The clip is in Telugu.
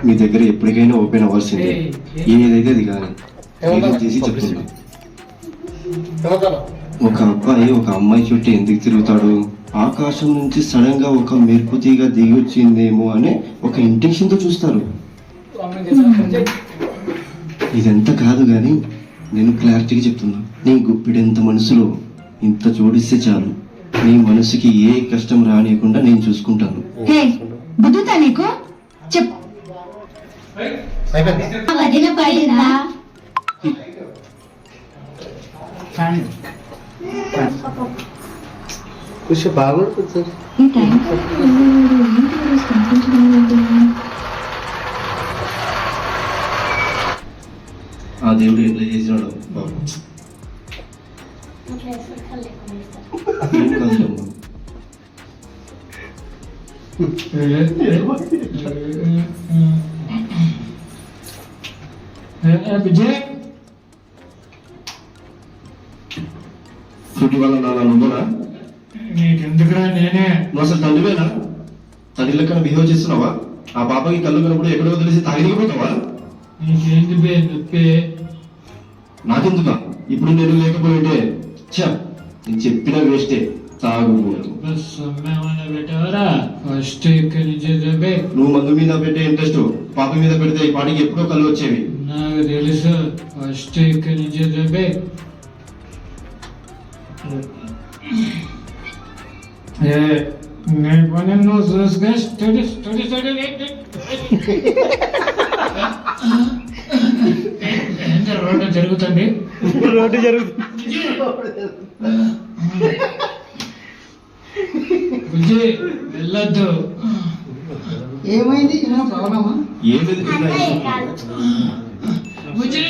మీ దగ్గర ఎప్పటికైనా ఓపెన్ అవ్వాల్సిందే. ఏదైతే అది కానీ చేసి చెప్తున్నా. ఒక అబ్బాయి ఒక అమ్మాయి చుట్టూ ఎందుకు తిరుగుతాడు? ఆకాశం నుంచి సడన్ గా ఒక మెరుపు తీగ దిగి వచ్చిందేమో అనే ఒక ఇంటెన్షన్ తో చూస్తారు. ఇదంతా కాదు గాని నేను క్లారిటీగా చెప్తున్నా. నీ గుప్పిడెంత మనసులో ఇంత జోడిస్తే చాలు, నీ మనసుకి ఏ కష్టం రానియకుండా నేను చూసుకుంటాను. నీకు చెప్పు వదిన పడిందా? కొంచెం బాగుంటుంది సార్. ఆ దేవుడు ఎట్లా చేసినాడు బాబు. విజయ్ ఫుడ్ వల్ల నాన్న నువ్వునా? నీకెందుకురా? నేనే. నువ్వు అసలు తండ్రివేనా? తండ్రి లెక్కన బిహేవ్ చేస్తున్నావా? ఆ పాపకి కళ్ళు కనప్పుడు ఎక్కడో తెలిసి తాగిపోతావా? నీకేంటి నొప్పి? నాకెందుకా? ఇప్పుడు నేను లేకపోయింటే నేను చెప్పిన వేస్టే. తాగుబోదు. పెట్టావరా? ఫస్ట్ ఇక్కడి నుంచి నువ్వు మందు మీద పెట్టే ఇంట్రెస్ట్ పాప మీద పెడితే ఈ పాటికి ఎప్పుడో కళ్ళు వచ్చేవి. నాకు తెలుసు. ఫస్ట్ ఇక్కడి నుంచి నీ పని నువ్వు చూసుగా స్టడీ స్టడీ స్టడీ. ఎంత రోడ్డు జరుగుతుంది? రోడ్డు జరుగుతుంది. బుజ్జి వెళ్ళొద్దు. ఏమైంది? ప్రాబ్లమా? ఏది బుజ్జి